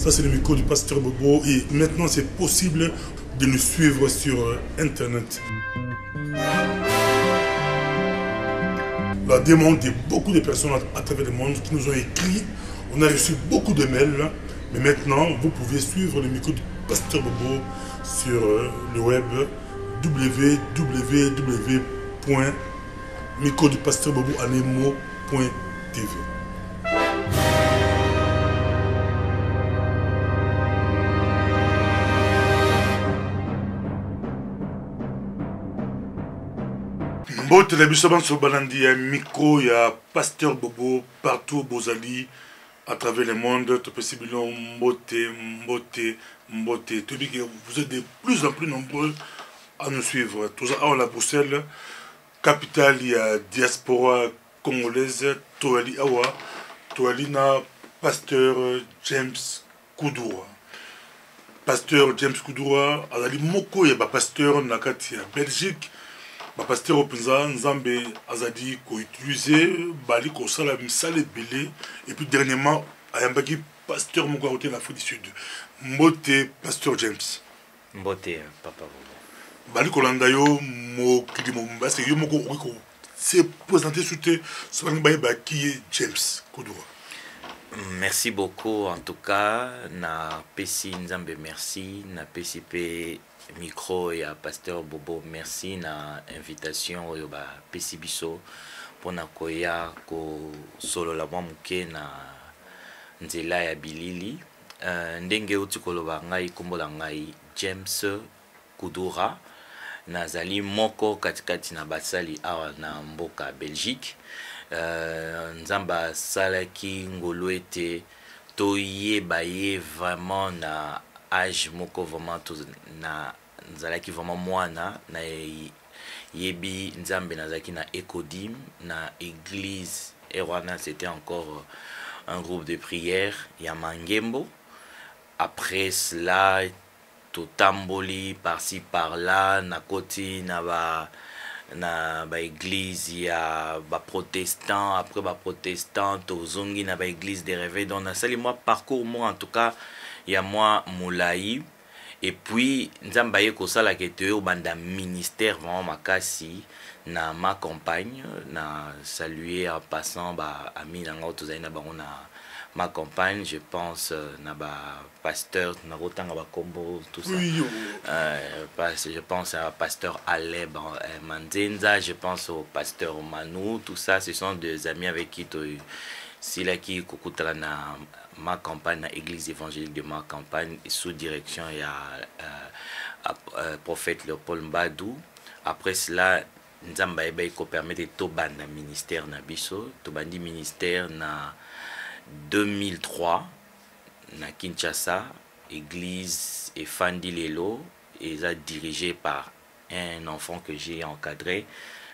Ça, c'est le micro du pasteur Bobo. Et maintenant, c'est possible de nous suivre sur Internet. La demande de beaucoup de personnes à travers le monde qui nous ont écrit. On a reçu beaucoup de mails. Mais maintenant, vous pouvez suivre le micro du pasteur Bobo sur le web www.microdupasteur-bobo-anemo.tv. Bon, télévision sur Balandi, il y a un micro, il y a Pasteur Bobo partout au Bozali, à travers le monde. Tout possible, Mbote. Vous êtes de plus en plus nombreux à nous suivre. Tout ça, à la Bruxelles, capitale, il y a diaspora congolaise, Toali Awa, Toali na Pasteur James Koudoura. Pasteur James Koudoura, Azali Moko, il y a Pasteur Nakati, Belgique. Pasteur Openza, Nzambe Azadi, ko utilisé, Bali, ko sala misale belé, et puis dernièrement, Ayambaki, Pasteur Mougaroté, l'Afrique du Sud. Mbote, Pasteur James. Mbote, Papa. Bali, ko landayo, mo kidimo, parce que yo moko, c'est présenté sur te, sur qui est James Koudoura. Merci beaucoup, en tout cas, na Pessi Nzambe, merci, na PCP. Micro et à Pasteur Bobo, merci na invitation au Pessi Biso pour na koya ko solo la muke na nzela ya bilili ndenge uti koloba ngai kombola ngai James Koudoura nazali moko katikati na basali awa na mboka Belgique nzamba salaki ngolo ete toyeba ye vraiment na âge moko vraiment na nzalaki vraiment mwana na yebi nzambe nazaki na Ecodim na église Erwana, c'était encore un groupe de prière ya Mangembo. Après cela totamboli par-ci par-là na koti na ba église ya ba protestant, après ba protestant tozongi na ba église de réveil. Donc na sali moi parcours moi en tout cas il y a moi Moulaï et puis nzamba ye kosala kete au banda ministère vraiment makasi na ma campagne na saluer en passant ba ami na ngauto zaina bango na ma campagne, je pense na ba pasteur na rotanga ba kombo tout ça. Oui, Je pense à pasteur Aleb Manzenza, je pense au pasteur Manu, tout ça ce sont des amis avec qui si là qui kokutala na ma campagne, na église évangélique de ma campagne, sous direction il y a prophète Léopold Mbadou. Après cela nzamba eba ko permettre to banda ministère na biso, to bandi ministère na 2003 na Kinshasa, église Efandi Lelo, et ça dirigé par un enfant que j'ai encadré,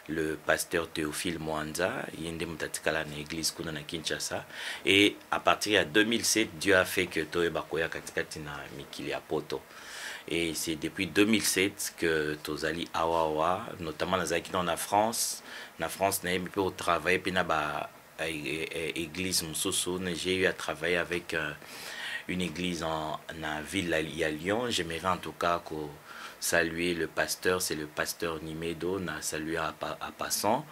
le pasteur Théophile Mwanza, yende mutatikala na église kuna na Kinshasa. Et à partir de 2007, Dieu a fait que Toe Bakoya katikati na mikili ya poto. Et c'est depuis 2007 que Tozali Awawa, notamment dans la France, na eu travailler puis na ba église Moussoussou, j'ai eu à travailler avec une église en ville à Lyon. J'aimerais en tout cas saluer le pasteur, c'est le pasteur Nimedo, na salué à passant.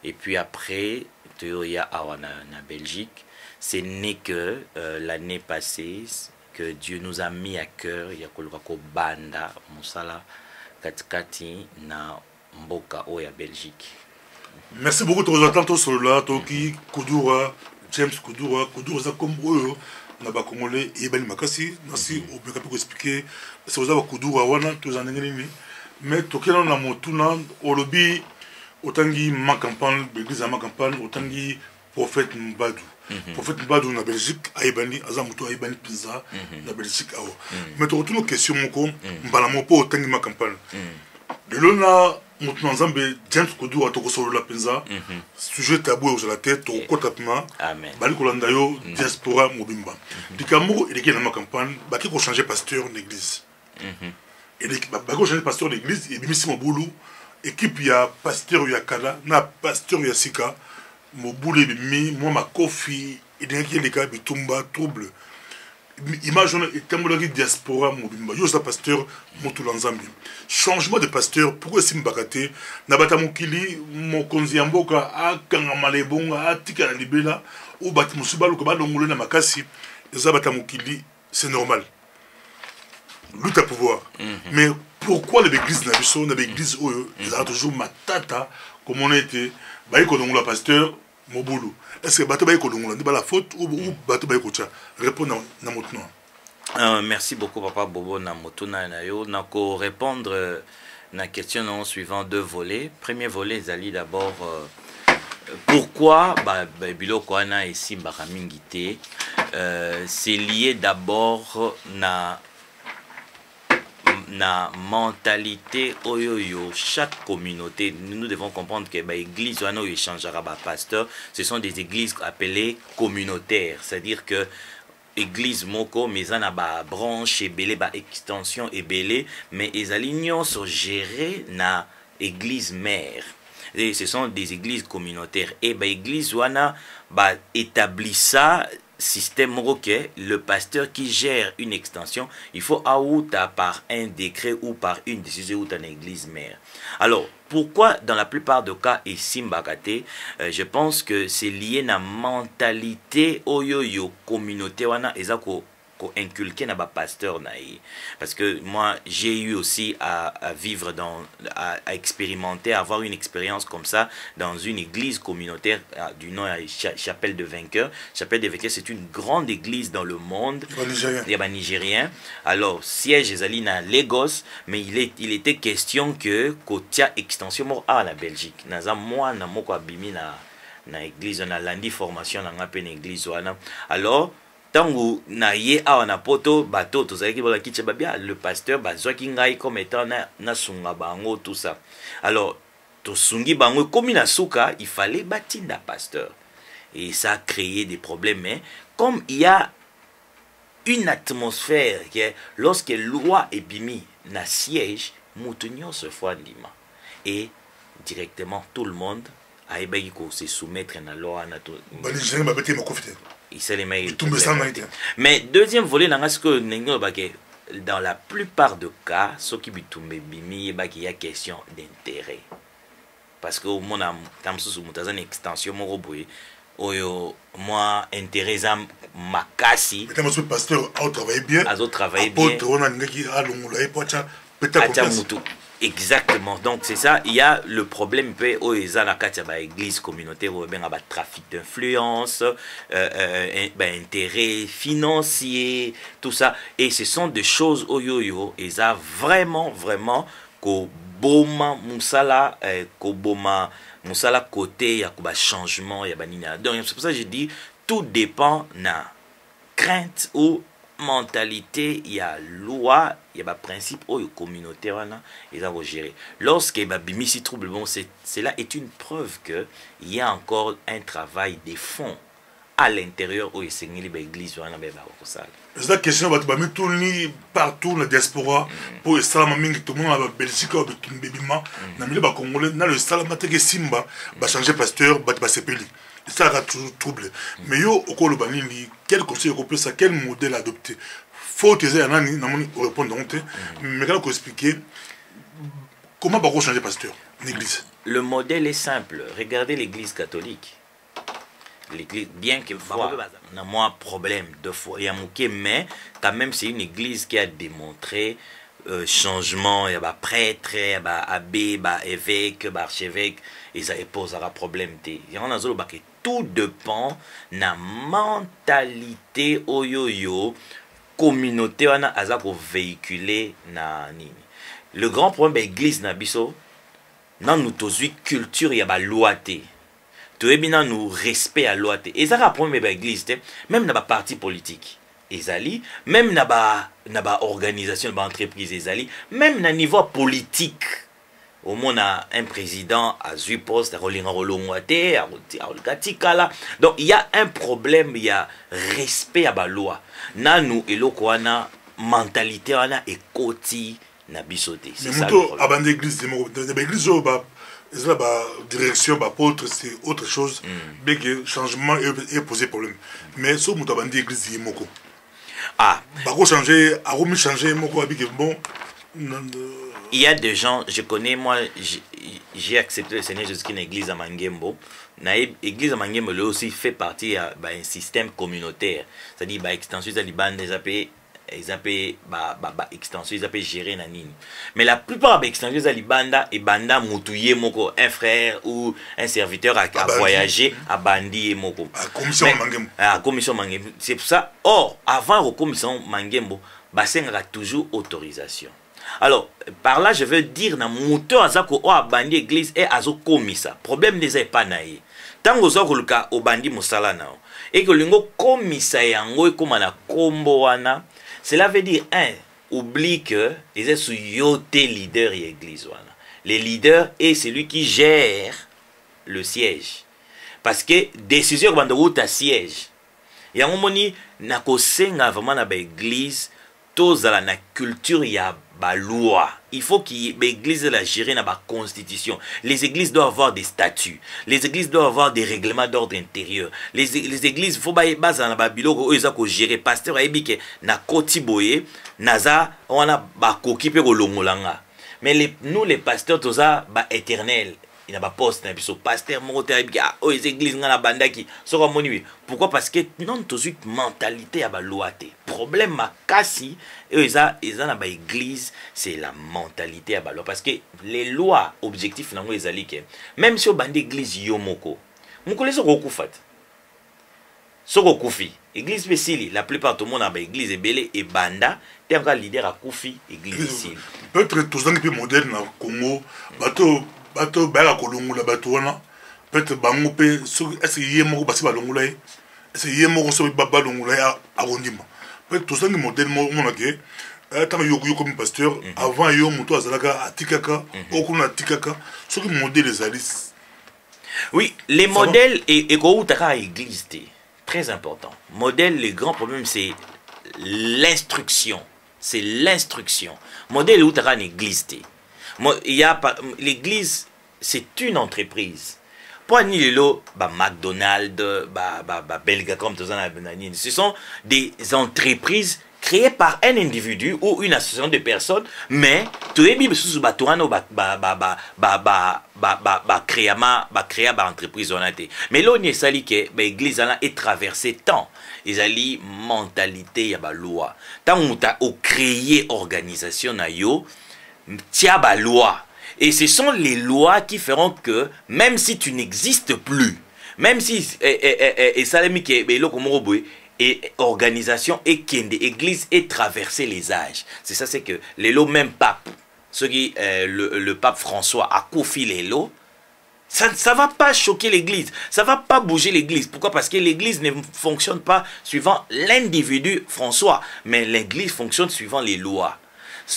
Et puis après, Théoria Awana na Belgique, ce n'est que l'année passée que Dieu nous a mis à cœur, ya koloko banda musala katikati na mboka oya Belgique. Merci beaucoup de vous attendre sur là, Toki, Koudoura, James Koudoura, Koudoura, comme eux, na ba Congolais et ben makasi, merci au bien pour expliquer, c'est vous avez Koudoura, wana, tous en engagement, mais Toki là na motuna, au lobby, autangi ma campagne, l'église ma campagne, autangi prophète Mbadou. Prophète Mbadou na Belgique, aibani, azamuto aibani pizza, na Belgique awa. Mais tu retournes aux questions, moko, mbala mopo autangi ma campagne. De l'on Mouton Nzambe, James Koudoura, toko solo la penza, sujet tabou aux la tête, au kotapima, bali kolandayo, diaspora mobimba. Dikamo, il est dans ma campagne, baki ko changer pasteur d'église. Et baki ko changer pasteur d'église, et bimisi mon boulot, équipe ya pasteur ya Kala, na pasteur ya Sika, mon boulot bimi, moi ma kofi, et d'un qui est les gars bitumba trouble. image on est tellement diaspora mobimba yo za pasteur motula nzambe changement de pasteur pourquoi simbakate na bata mokili mokonzi ya mboka akanga malebonga atika na libela ou bati musubalu ko balongolo na makasi za bata mokili c'est normal lutte à pouvoir mais pourquoi l'église na biso na l'église oyo ils ont toujours matata comme on était ba ko dongola pasteur mobulu est-ce que bato ba ko dongola ndi ba la faute ou bato ba ko tia répondre na motno. Merci beaucoup papa Bobo na motuna na yo na ko répondre na question non suivant deux volets. Premier volet zali d'abord pourquoi biloko wana ici baramingité c'est lié d'abord na mentalité oyoyo chaque communauté nous devons comprendre que l'église wana échangera pasteur ce sont des églises appelées communautaires c'est-à-dire que église moko mais en a ba branche ebele ba extension ebele mais ezali nyonso géré na église mère et ce sont des églises communautaires et église wana établit ça système que le pasteur qui gère une extension il faut outa par un décret ou par une décision ou une église mère. Alors pourquoi dans la plupart des cas ici Mbakate je pense que c'est lié à la mentalité oyoyo communauté wana ezako inculquer na ba pasteur naï parce que moi j'ai eu aussi à vivre à expérimenter à avoir une expérience comme ça dans une église communautaire du nom Chapelle de Vainqueurs. Chapelle de Vainqueurs c'est une grande église dans le monde nigérien. Alors siège ezali na Lagos mais il était question que kotia extension à la Belgique naza moi na moko abimi na église on a landi formation na ngape na église wana. Alors tango na ye awa na poto bato tozalaki bala kitche babia le pasteur bazwaki ngai comme étant na sunga bango tout ça. Alors to sungi bango comme na suka il fallait batinda pasteur et ça a créé des problèmes mais comme il y a une atmosphère que lorsque loi est bimi na siège moutonio se fois ndima et directement tout le monde a ebaki ko se soumettre na loi na to mais deuxième volet dans la plupart des cas ce qui il y a question d'intérêt parce que au monde une extension moi intérêt makasi pasteur a travaillé bien exactement donc c'est ça il y a le problème église communautaire ou bien trafic d'influence intérêt financier tout ça et ce sont des choses oyoyo et ça vraiment ko boma musala ko boma musala côté ya ko ba changement ya banina donc c'est pour ça que je dis tout dépend na crainte ou mentalité, il y a loi, il y a principe communautaire, ils ont géré. Lorsqu'il y a bimisi trouble, bon, cela est une preuve que il y a encore un travail de fond à l'intérieur où il s'est mis l'église. C'est la question de tourner partout la diaspora pour le salam tout le monde la Belgique ou le Congolais dans le salam que Simba va changer pasteur, va s'épeler. Ça a toujours troublé. Mais yo au col banini quel conseil qu'on peut ça quel modèle adopter faut te dire nani na moni répondre donc mais quand on expliquer comment va changer pasteur l'église. Le modèle est simple, regardez l'église catholique. L'église bien que na moi problème de foi ya moké mais quand même c'est une église qui a démontré changement, il y a prêtre, il y a abbé, évêque, archevêque, et ça posera problème. Tout dépend de la mentalité oyoyo communauté wana azako véhiculer na nini. Le grand problème de l'église na biso nan nous tozui culture ya ba loi té. Toyebina nous respect à loi té. Et ça un problème de l'église té, même na ba parti politique. Ezali, même na ba organisation, ba entreprise ezali, même na niveau politique. Au moins un président a eu poste à donc il y a un problème, il y a respect à la loi. Nanu et l'okwana mentalité wana et koti na bisoté. C'est ça. Mais avant l'église, l'église la direction, apôtre, c'est autre chose. Mais que changement est posé problème. Mais ce que l'église moko. Ah, Bako changer, a remis changer, mon quoi, bon. il y a des gens, je connais, moi, j'ai accepté le Seigneur Jésus-Christ dans l'église à Mangembo. L'église à Mangembo, lui aussi, fait partie d'un système communautaire. C'est-à-dire, extension, ils appellent extension, ils appellent gérer la nini. Mais la plupart des extensions, ils banda et banda moutouye moko, un frère ou un serviteur a voyagé à bandi et moko. À commission Mangembo. À commission Mangembo. C'est pour ça. Or, avant la commission Mangembo, bassin a toujours autorisation. Alors, par là, je veux dire, na moteur azako o abandi église et azo komisa. Problème des pas naïe. Tant que vous le cas au bandi musala nao et que lingo komisa yango et comme na kombo wana, cela veut dire oublie que les sous yote leader et église wana. Les leaders est celui qui gère le siège. Parce que décision bande route à siège. Yango moni na ko senga vraiment na ba église tozala na culture ya ba loi. Il faut que l'église la gérer dans la constitution. Les églises doivent avoir des statuts. Les églises doivent avoir des règlements d'ordre intérieur. Les églises, il faut que base dans biloko ils ont gérer pasteur a dit que na koti boye naza on a ba koki pe kolongolanga. Mais nous les pasteurs toza ba éternel. Il n'y a pas poste na biso pasteur moko te a oh les églises ngana bandaki soko moni. Pourquoi? Parce que non tozu mentalité à ba loi te. Problème makasi et ils ont ba église, c'est la mentalité à ba loi parce que les lois objectifs nango ezali ke même si au bande église yo moko les soko kufat. Soko kufi église pesili la plupart tout le monde a ba église ebele et banda te encore leader a kufi église ici. Peut-être tous un peu moderne au Congo bato baya kolongula bato wana peut-être bango pe est-ce que yemo basi balongula est-ce que yemo so balongula a rondima peut-être tous un modèle monake tant yo comme pasteur avant yo moto azalaka atikaka okuna atikaka ce qui modèle les alice. Oui, les modèles et ko utaka église très important. Modèle, le grand problème c'est l'instruction. C'est l'instruction. Modèle utaka église il y a l'église, c'est une entreprise. Pas ni le lot, McDonald's, Belga comme tout ça, ce sont des entreprises créées par un individu ou une association de personnes, mais tout est bien sous batuano créer entreprise mais là on est sali que l'église est traversée tant ils allaient mentalité y a ba loi tant on t'a créé organisation na yo tia ba loi et ce sont les lois qui feront que même si tu n'existes plus même si et salami ke be loko moko boy et organisation et kende église est traversé les âges c'est ça c'est que les lots même pape ce qui le pape François a confié les lots ça va pas choquer l'église ça va pas bouger l'église pourquoi parce que l'église ne fonctionne pas suivant l'individu François mais l'église fonctionne suivant les lois.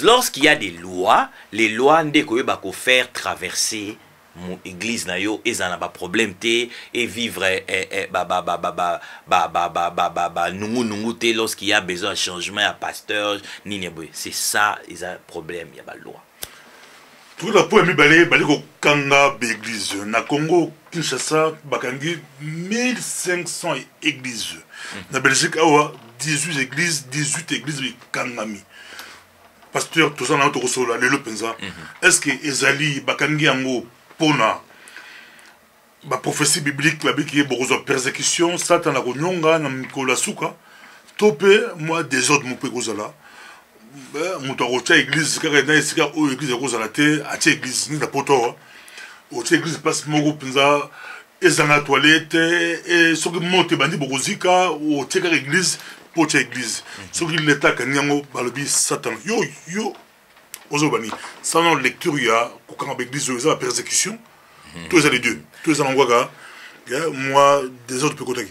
Lorsqu'il y a des lois, les lois ne peuvent faire traverser mon église na yo et ça n'a pas problème té et vivre lorsqu'il y a besoin de changement à pasteur c'est ça ils ont problème il y a pas loi. Tout la pour mi balé ko kanga église na Congo Kinshasa bakangi 1500 églises. Na Belgique awa 18 églises kangami. Pasteur tout ça na to so la lelo penza. Est-ce que ezali bakangi yango pona ba prophétie biblique la bi ki bozo persécution satan na konyonga na mikola suka topé moi désordre mo pe kozala. Moto rocha église ka na esika o église kozala te a ti église ni da poto o ti église passe moko penza ezanga toilette et soki monte bandi bokozika o ti ka église pour ti église soki l'état kanyango balobi satan yo ozobani sans lecture ya kokanga église yo za persécution tous les deux tous en ngwaka moi des autres peut côté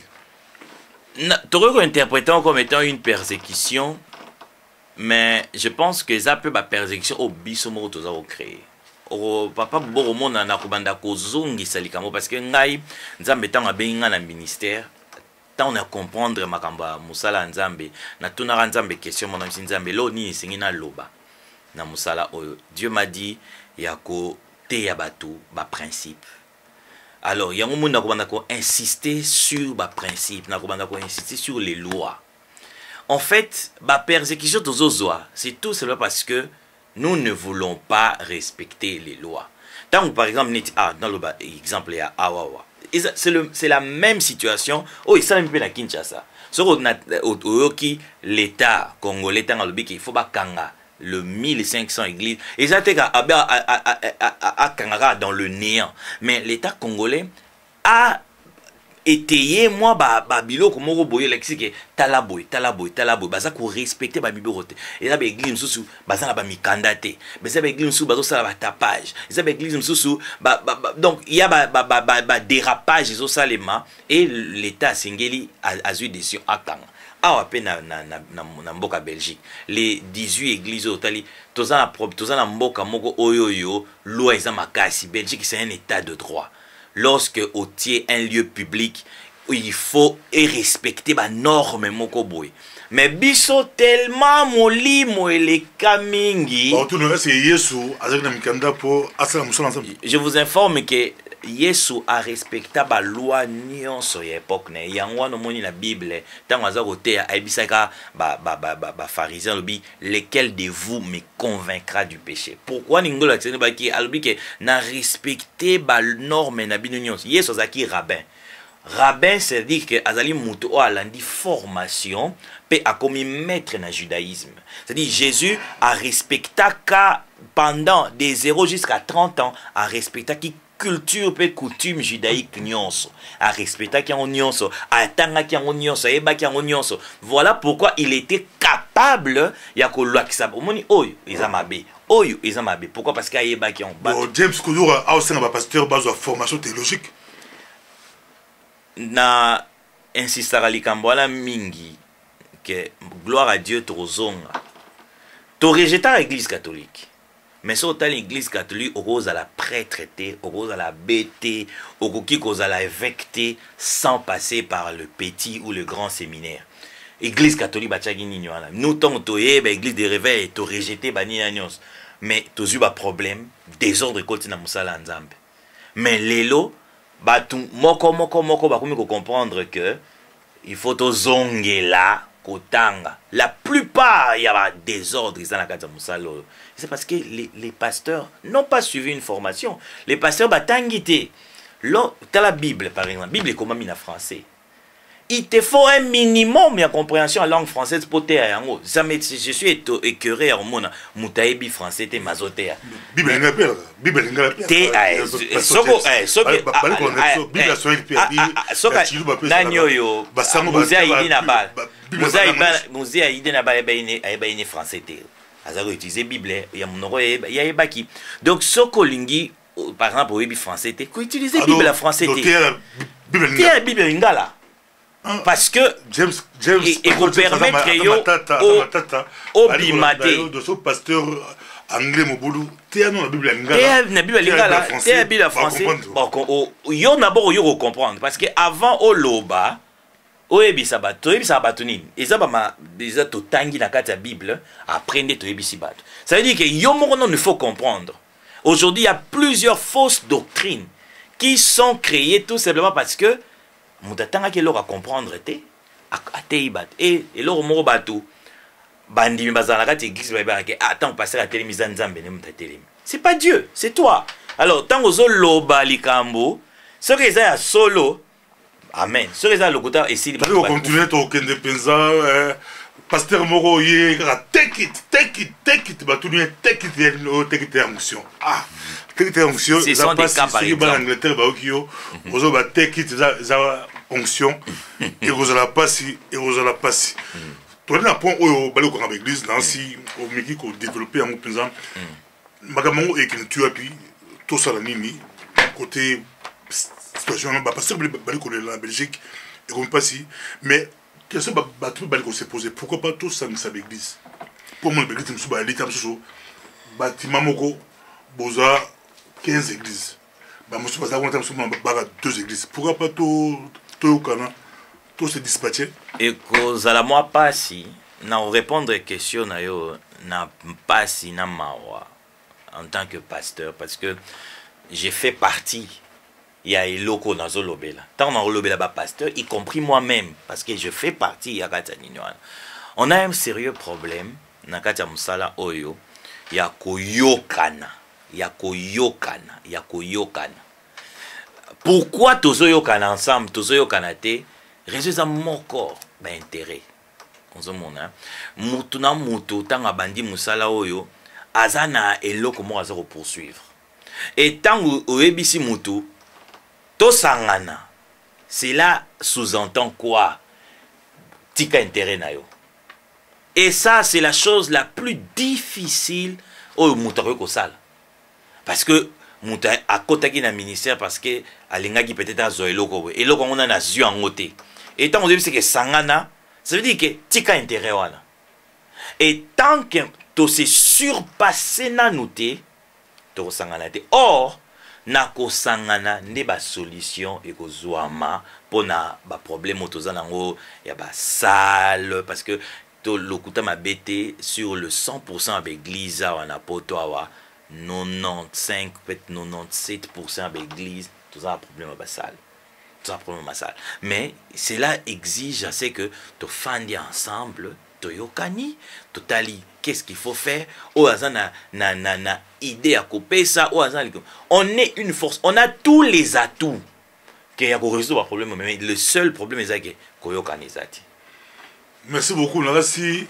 tu peux interpréter comme étant une persécution. Mais je pense que ça peut être persécution au bisomo tous à créer. Au papa bobo monde na kubanda kozongi salikamo parce que ngai nzambe tanga benga na ministère tant on a comprendre makamba musala nzambe na tunara nzambe question mon ami nzambe lo ni singi na loba na musala oyo Dieu m'a dit yako te ya batu ba principe. Alors yango monde na kubanda ko insister sur ba principe na kubanda ko insister sur les lois. en fait, la persécution de Zozoa, c'est tout simplement parce que nous ne voulons pas respecter les lois. Tant par exemple, dans l'exemple, il y a Awawa. C'est la même situation. Oh, il s'est un peu à Kinshasa. Sur l'État congolais, il faut pas kanga le 1500 églises. Et ça été à Kangara dans le néant. Mais l'État congolais a étayer moi babilo comme boye lexique talaboy baza ko respecter ba biborote et ça ba église sous baza na ba mikandate mais ça ba église sous bazo sala ba tapage ça ba église sous donc il y a ba dérapage zo salema et l'état singeli a eu décision akanga awa pe na mboka Belgique les 18 églises otali toza na mboka moko oyoyo loi eza makasi Belgique c'est un état de droit. Lorsque au tiers un lieu public, il faut respecter les normes mokoboy. Mais biso tellement moli moele kamingi. Je vous informe que Yesu a respecté la loi nyonso ya époque na yango no moni la Bible tant aza côté a ebisaka ba pharisiens lobi lequel de vous me convaincra du péché. Pourquoi ningola tsene ba ki alobi que na respecter ba norme na bino nyonso. Yesu azaki rabbin. Rabbin, c'est dire que azali muto o alandi formation pe a commis maître na judaïsme. C'est-à-dire Jésus a respecté ka pendant des 0 jusqu'à 30 ans a respecté qui culture pe coutume judaïque nyonso a respecter qui en nyonso a tanga qui en nyonso eba qui en nyonso. Voilà pourquoi il était capable ya ko lwakisa omoni oyo ezamabe oyo ezamabe. Pourquoi? Parce qu'il eba qui en James Koudoura a aussi un pasteur base de formation théologique na insistara likambo ala mingi que gloire à Dieu tozonga to rejeter l'église catholique. Mais si tu as l'église catholique, on a la prêtreté, on a la bêté, on a la évêqueté sans passer par le petit ou le grand séminaire. L'église catholique, nous sommes l'église de réveil, tu rejeté, mais tu as eu un problème, désordre côté na musala nzambe. Mais l'élo, moko comprendre que il faut te zonger là. La plupart, il y a des désordres. C'est parce que les pasteurs n'ont pas suivi une formation. Les pasteurs batangité. Tu as la Bible, par exemple. La Bible est comment en français. Il te faut un minimum de compréhension en langue française pour te faire. Je suis écœuré à mon moutaïbi français, te mazoté. Bible ngapela. Bible ngapela. Soko Bible soki nanyoyo muzea idina bal. Muzea idina bal eba ine français te. Azako utiliser Bible ya monoko ya ebaki. Donc soko lingi par exemple au bible français te ko utiliser Bible en français te. Bible ngala. Parce que James et vous permettre au bimate de ce pasteur anglais mobulu te non la Bible ngala Bible lingala te Bible français bon yo d'abord yo comprendre parce que avant au loba oyebisa bato nini eza ba déjà to tangi na kati ya Bible apprendre to yebisi bato. Ça veut dire que yo moko non il faut comprendre. Aujourd'hui il y a plusieurs fausses doctrines qui sont créées tout simplement parce que mutatanga ke lora comprendre te atei bat et loro moko bato bandimi bazana kati église ba ke attends passer à télé mise nzambe ne mutatelemi. C'est pas Dieu, c'est toi. Alors tango zo loba likambo ce que ça solo amen. Ce que ça le côté et si on continue to kende penza pasteur moko ye take it batuni take it onction ah take it onction c'est son des cas par exemple en Angleterre ba okio ozo ba take it za onction et ozo la passi toi na point oyo bali ko ngaba église nansi au miki ko développer en penza magamongo et que tu appuies tout ça la nini côté situation ba pasteur bali ko la Belgique et comme pas si mais qu'est-ce que battu bali ko se poser pourquoi pas tous ça sa église pour mon église me souba l'état so bâtiment moko boza 15 églises ba mo souba za ko tam souba ba 2 églises pourquoi pas tout kana tout se dispatcher et cause à la moi pas si na répondre question na yo na pas si na mawa en tant que pasteur parce que j'ai fait partie. Il y a des locaux dans Zolobela. Tant dans Zolobela, pasteur, y compris moi-même, parce que je fais partie de Yakataninoan. On a un sérieux problème na kati ya musala oyo ya koyokana, ya koyokana, ya koyokana. Pourquoi tozoyokana ensemble, tozoyokana te? Raison eza moko ba intérêt. Ozomona mutu na mutu tanga bandi musala oyo azana eloko mo aza poursuivre. Et tango oyebisi mutu tosangana, cela sous-entend quoi? Tika intérêt na yo. Et ça, c'est la chose la plus difficile au Moutaro Kosal. Parce que Mouta a contacté le ministère parce que Alingaki peut-être à Zoéloko. Et là, on a un yeux en côté. Et tant que c'est que Sangana, ça veut dire que Tika intérêt. Et tant que tu sais surpasser na noté, tu Sangana. Or, nako Sangana n'est pas solution et ko Zouama pour na ba problème autozanango ya ba sale parce que lokuta mabete sur le 100% avec Glisa on a poto awa 95 peut-être 97% avec l'église tout ça un problème basal, tout ça un problème basal. Mais cela exige assez que tu fandi ensemble tu yokani totali qu'est-ce qu'il faut faire au hasard na idée à couper ça au hasard on est une force, on a tous les atouts qu'il y a pour résoudre un problème mais le seul problème est que koyokani zati. Merci beaucoup. Narasi,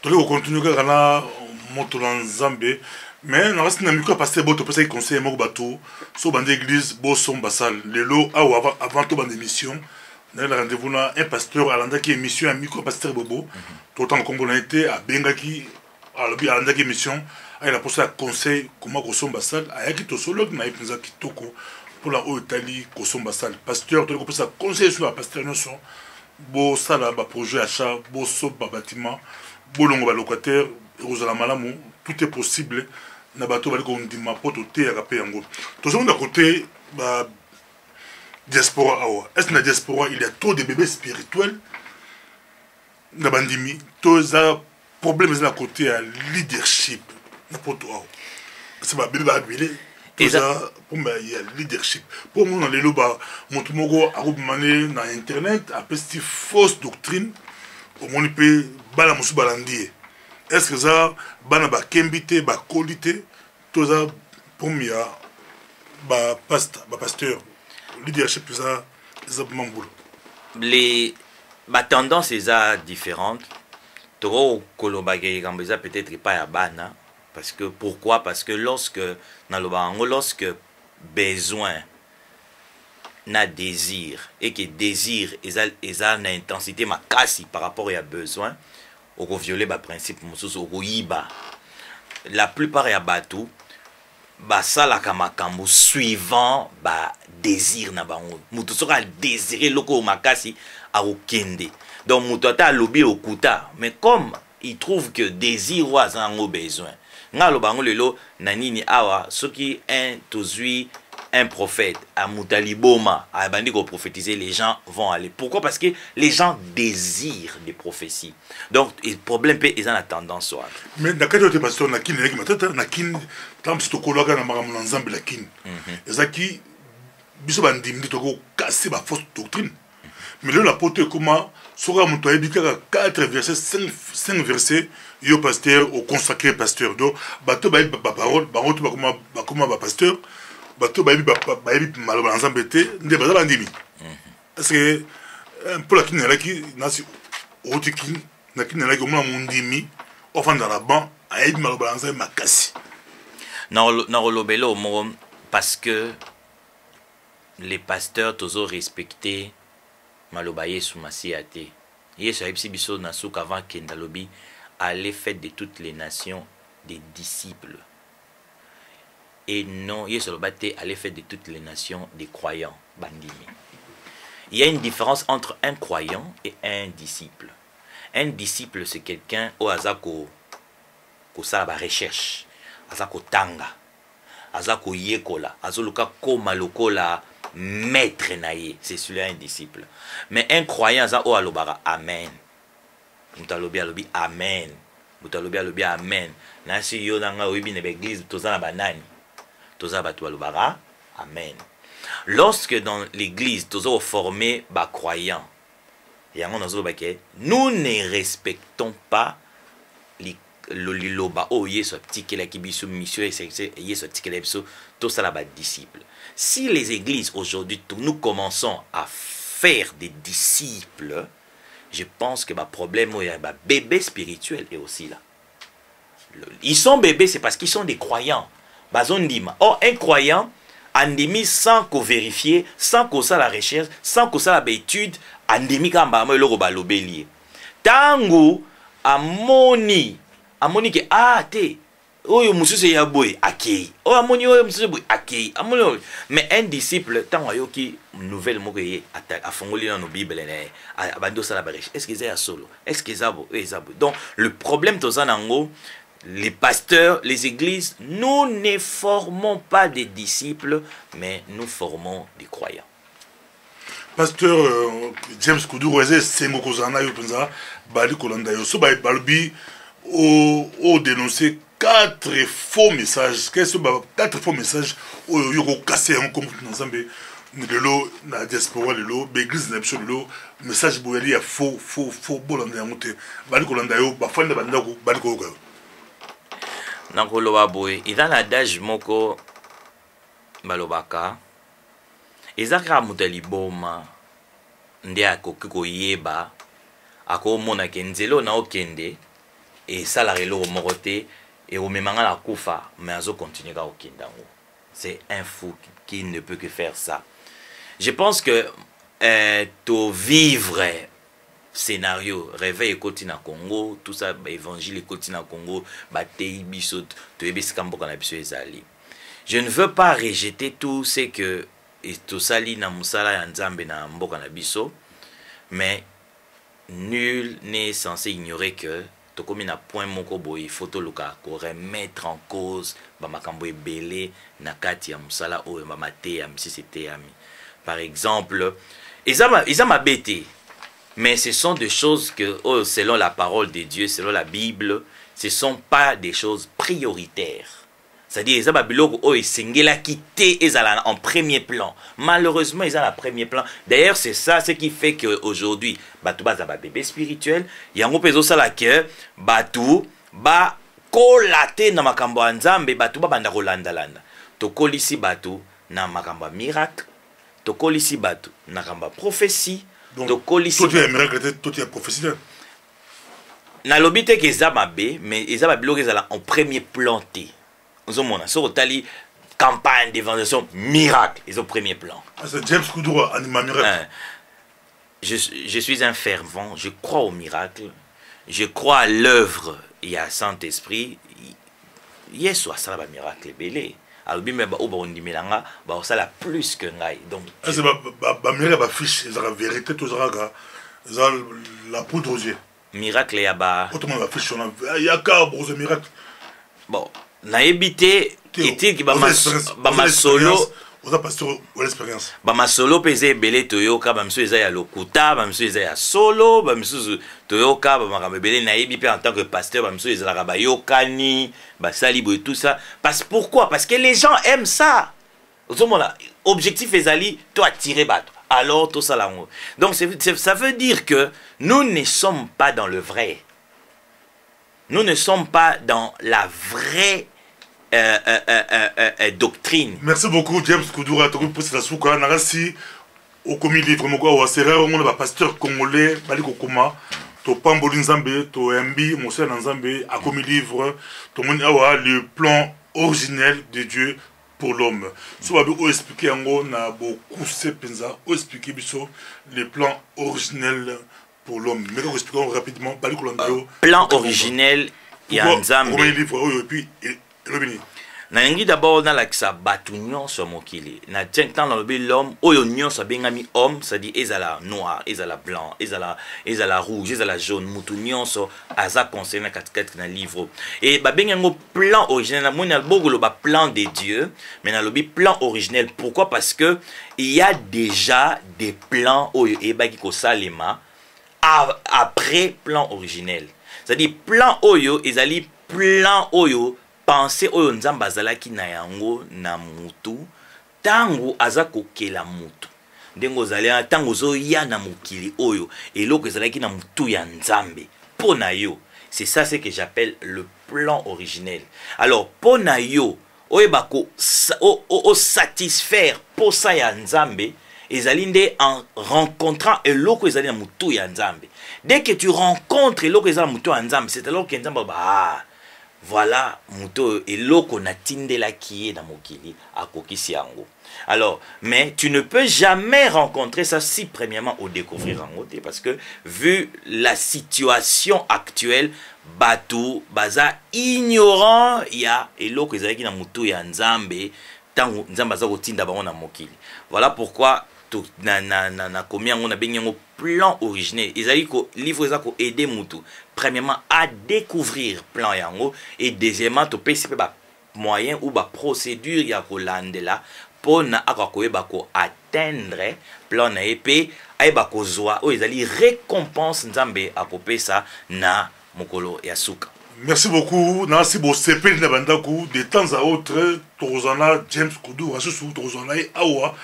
tu vas continuer à faire mon Zambé. Mais narasi na micro passer boto parce que conseil mo bateau so bande église bo son basal le lo avant to bande émission na rendez-vous na un pasteur alanda qui émission un micro pasteur bobo tout en Congo na été à Bengaki à lobi alanda qui émission il a posé un conseil comment ko son basal ayaki to solo na ipenza kitoko pour la haute Italie ko son basal pasteur to ko posé un conseil sur la pasteur non son bo sala ba projet achat bo so ba bâtiment bo longo ba locataire ozala malamu tout est possible na bato bali ko ndima poto te ya kapé yango to zo na côté ba diaspora awa est na diaspora il y a trop de bébés spirituels na bandimi to za problème za côté ya leadership na poto awa c'est ba bébé ba bilé to za pour ma ya leadership pour moi dans les loba montu moko a mané na internet a pesti fausse doctrine au monde peut bala musu balandi. Est-ce que ça bana ba kembité ba qualité tout ça pour moi ba pasteur leadership ça mamboul les ba tendances sont différentes trop kolobagé gambeza peut-être pas ya bana parce que pourquoi parce que lorsque besoin na désir et que désir eza na intensité makasi par rapport à besoin au violer ba principe mususu au yiba la plupart ya batu ba sala kamakambo suivant ba désir na bango mutu soka désirer loko makasi a okende donc mutu ata lobi okuta mais comme il trouve que désir wa zango besoin ngalo bango lelo nanini awa soki un tozui un prophète à Moutaliboma à Bandiko prophétiser les gens vont aller pourquoi parce que les gens désirent des prophéties donc le problème peut ils ont la tendance soit mais d'accord tu pasteur na kin na matata na kin tam sto kologa na magamu na nzambe la kin ezaki biso bandimbi to ko casser ba fausse doctrine mais là la pote comment sera muto ebika 4 versets 5 versets yo pasteur au consacré pasteur donc bato ba parole ba rotu ba comment ba pasteur bato ba yebi maloba ensemble te nde baza bandimi parce que pour la kinelaki nasi otiki na kinelaki omona mondimi ofanda la ban ayebi maloba ensemble makasi na rolobelo mo parce que les pasteurs toujours respecté maloba yesu masiate yesu ayebisi biso na suka avant kenda lobi aller faire de toutes les nations des disciples. Et non, Yesolobate allait faire de toutes les nations des croyants, bandimi. Il y a une différence entre un croyant et un disciple. Un disciple, c'est quelqu'un au azako ça la recherche, azako tanga, azako yekola, azoluka koma lokola maître naye, c'est celui-là un disciple. Mais un croyant, azako alobara amen. Mutalobi alobi amen. Mutalobi alobi amen. Nasi yo nanga oibi ne l'église tozana banani. Toza batu alobara amen. Lorsque dans l'église tozo formé ba croyant, Nous ne respectons pas le loba oh yeso tikela kibiso mission et yeso tikela biso tout ça là bas disciples. Si les églises aujourd'hui nous commençons à faire des disciples, je pense que ma problème il y a bébé spirituel est aussi là. Ils sont bébés, c'est parce qu'ils sont des croyants. Or un croyant endémie sans qu'on vérifie, sans qu'on ça la recherche, sans qu'on ça la étude, endémie quand bah moi le robalobélier. Tango amoni que ah te oyo mususu ya boy akei o amoni oyo mususu boy akei amoni. Mais un disciple tango yoki nouvelle moko ye a fongoli dans nos bibles né abando ça la barèche. Est-ce que c'est solo? Est-ce que zabo ezabo? Donc le problème to zanango, les pasteurs, les églises, nous ne formons pas des disciples, mais nous formons des croyants. Pasteur James Kuduro c'est ngoko zana yo penza bali kolanda yo so balbi au dénoncer 4 faux messages. Qu'est-ce que 4 faux messages au yoko cassé en comme ensemble de l'eau na diaspora de l'eau l'église na biso de l'eau message boyali ya faux bolanda ngote bali kolanda yo ba fanda banda ko bali ko ko nakoloba boye eza na adage moko balobaka ezaka moto liboma nde akoki koyeba akomona ke nzelo na okende et ça la relo moroté et au même la koufa mais azo continuer à okindango. C'est un fou qui ne peut que faire ça. Je pense que to vivre scénario réveil na Congo tout ça évangile na Congo batei biso to ebisika mboka na biso ezali. Je ne veux pas rejeter tout ce que to sali na musala ya nzambe na mboka na biso, mais nul n'est censé ignorer que comme na point moko boy photo luka ko remettre en cause ba makambo ebele na kati ya musala o ba mate ya msisite yami. Par exemple, ils bêté, mais ce sont des choses que selon la parole de Dieu, selon la Bible, ce sont pas des choses prioritaires. C'est-à-dire ils biloko o esengela quitté ezala en premier plan. Malheureusement, ils ont en premier plan. D'ailleurs, c'est ça ce qui fait que aujourd'hui batu ba bébé spirituel, yango pezo sala que batu ba kolate na makambo ya nzambe batu ba banda kolanda landa. To kolisi batu na makambo miracle, to kolisi batu na makambo prophétie, to kolisi tout est miracle, tout est prophétie. Na lobite ke za mabe, mais ezaba biloko ezala en premier planté. Nous avons une campagne d'évangélisation miracle, ils ont premier plan. C'est James Kuduro, anima miracle. Je suis un fervent, je crois au miracle, je crois à l'œuvre et à Saint-Esprit. Yes, ça va miracle belé. Alors bien mais au bon dimelanga, ça la plus que ngai. Donc c'est ba miracle ba fiche, c'est la vérité tout ça la poudre aux yeux. Miracle ya ba. Autrement la fiche on a ya ka pour ce miracle. Bon, na ebité était ki ba masolo on a pasteur l'expérience. Ba masolo peze belé toyoka ba mso eza ya lokuta, ba mso eza ya solo, ba mso toyoka ba makambe belé na ebi pe en tant que pasteur ba mso eza la ba yokani, ba salibo et tout ça. Parce pourquoi? Parce que les gens aiment ça. Objectif ezali to attirer bato. Alors tout ça là. Donc ça veut dire que nous ne sommes pas dans le vrai. Nous ne sommes pas dans la vraie doctrine. Merci beaucoup, James Kudura. Tu as la souka. Narasi, au commis livre, mon serreur, on a pasteur congolais, Baliko Koma, to Pamboli Nzambe, to Mbi, mon frère Nzambe, a commis livre, to mon awa, le plan originel de Dieu pour l'homme. Si vous avez expliqué, on a beaucoup de pensa, expliqué le plan originel pour l'homme. Mais nous expliquons rapidement. Plan originel, il y a un Nzambe. Nangi d'abord dans l'accès batunion sur mokili. Na tiens dans le l'homme, oyonion sa bengami homme, ça dit ezala noir, ezala blanc, ezala rouge, ezala jaune, mutunion so aza concernant 4 dans livre. Et ba bengango plan originel na mona bogolo ba plan de Dieu, mais na lobi plan originel. Pourquoi? Parce que il y a déjà des plans oyo e ba ki ko salema après plan originel. C'est-à-dire plan oyo ezali plan oyo pensez oyo nzamba azalaki na yango na mutu tango azako kela mutu. ndenge ozali ntango ozoya na mokili oyo eloko ezalaki na mutu ya nzambe mpo na yo. C'est ça ce que j'appelle le plan originel. Alors mpo na yo oyeba ko satisfaire posa ya nzambe ezali nde en rencontrant eloko ezali na mutu ya nzambe. Dès que tu rencontres eloko ezali na mutu ya nzambe, c'est alors que nzambe voilà mutu eloko na tindela kiye na mokili akokisi yango. Alors, mais tu ne peux jamais rencontrer ça si premièrement au découvrir en côté, parce que vu la situation actuelle, Batu, Baza, ignorant, il y a eloko ezalaki na mutu ya nzambe, tango nzambe aza kotinda bango na mokili. Voilà pourquoi na komi yango na bengi yango plan originel. Ezali ko livre eza ko aider mutu premièrement à découvrir plan yango, et deuxièmement to pesi ba moyen ou ba procédure ya ko landela pona akakoyeba ko atteindre plan na epé ayeba ko zwa o ezali récompense nzambe akopesa na mokolo ya suka. Merci beaucoup. Nansi bo sepeli na bandaku de temps à autre tozana James Kudu asusu tozana awa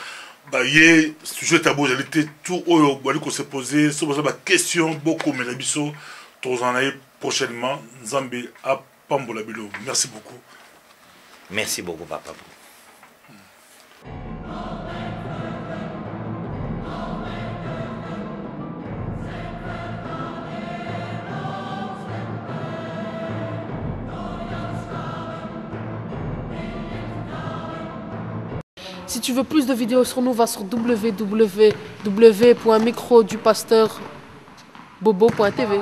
ba ye sujet tabou j'allais tout oyo bali ko se poser sur ba question beaucoup mais na biso tozana prochainement nzambe a pambola bilo. Merci beaucoup. Merci beaucoup papa. Si tu veux plus de vidéos sur nous, va sur www.microdupasteurbobo.tv.